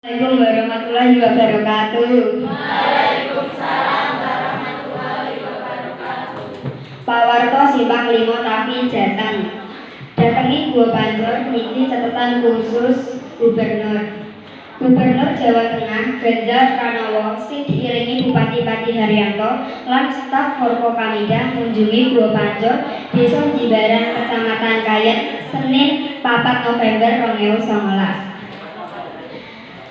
Assalamualaikum warahmatullahi wabarakatuh. Waalaikumsalam warahmatullahi wabarakatuh. Pawarto Simpang 5 Tavi Jateng. Datangi Gua Pancur niki catatan khusus Gubernur Jawa Tengah Ganjar Pranowo sing diiringi Bupati Pati Haryanto lan staf Forkopamida mengunjungi Gua Pancur Desa Jimbaran Kecamatan Kayen Senin 4 November 2019.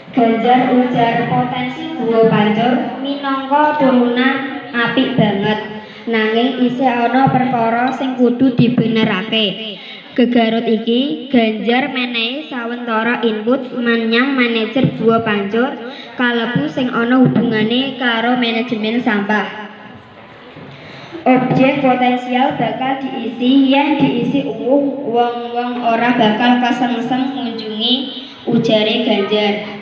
Ganjar ujar potensi Gua Pancur minangka turunan apik banget, nanging isih ana perkara sing kudu dibenerake. Gegarut iki Ganjar menehi sawentara input menyang manajer Gua Pancur kalebu sing ana hubungane karo manajemen sampah. Objek potensial bakal diisi yen diisi wong-wong ora bakal kesengsem ngunjungi, ujare Ganjar.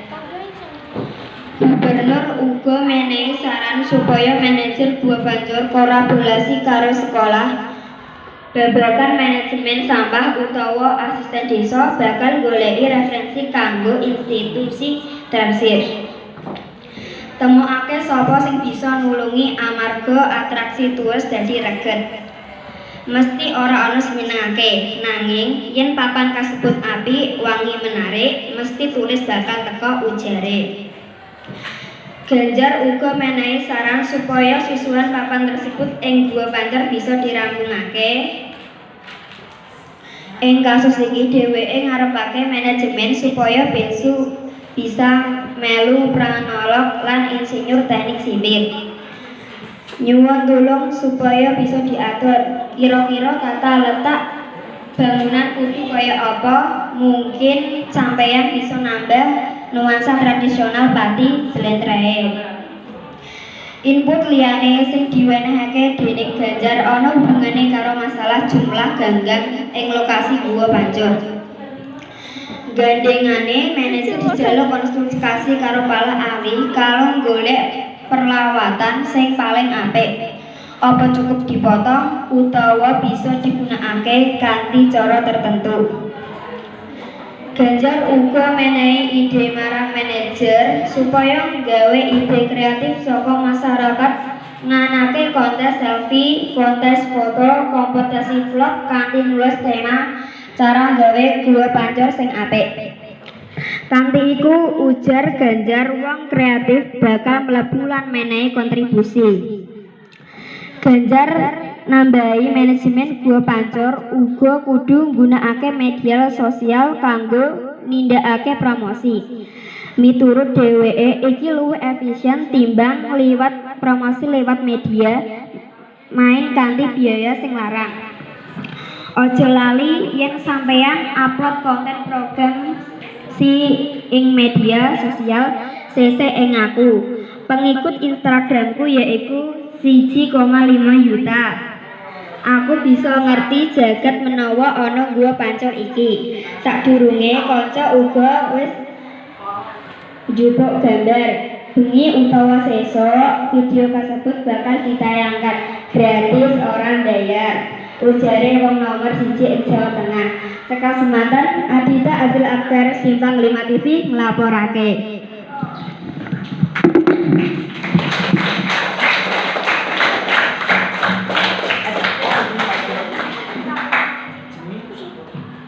Gubernur uga menehi saran supaya manajer Gua Pancur kolaborasi karo sekolah babagan manajemen sampah utawa asisten desa bakal goleki referensi kanggo institusi tersir. Temokake sapa sing bisa nulungi amarga atraksi turis dadi reget. Mesti ora ana sing nyenengake, nanging yen papan kasebut apik, wangi menarik, mesti turis bakal teka, ujare. Ganjar uga menehi saran supaya susulan papan tersebut ing Gua Pancur bisa dirampungake. Ing kasus iki dheweke ngarepake manajemen supaya besok bisa melu pranolog lan insinyur teknik sipil. Nyuwun tulung supaya bisa diatur kira-kira tata letak bangunan kudu kaya apa, mungkin sampeyan bisa nambah nuansa tradisional Pati Slentrehe. Input liyane sing diwenehake dening Ganjar ana hubungane karo masalah jumlah ganggang ing lokasi Gua Pancur. Gandengane manajer dijaluk konsultasi karo para ahli karo golek perlawatan sing paling apik. Apa cukup dipotong utawa bisa digunakake kanthi cara tertentu. Ganjar uga menehi ide marang manajer supaya nggawe ide kreatif saka masyarakat nganake kontes selfie, kontes foto, kompetisi vlog kanthi nulis tema cara nggawe Gua Pancur sing apik. Kanthi iku ujar Ganjar wong kreatif bakal mlebu lan menehi kontribusi. Ganjar nambahi manajemen Gua Pancur uga kudu nggunakake media sosial kanggo nindakake promosi. Miturut dheweke iki luwih efisien timbang liwat promosi lewat media main kanthi biaya sing larang. Aja lali yen sampeyan upload konten program ing media sosial CC ing aku. Pengikut Instagramku yaiku 1,5 juta. Aku bisa ngerti jagat menawa ana Gua Pancur iki. Sadurunge kanca uga wis njupuk gambar. Bengi utawa sesuk video kasebut bakal ditayangkan gratis ora bayar. Ujare wong nomor 1 ing Jawa Tengah. Cekal semanten Adita Azil Akbar Simpang 5 TV nglaporake.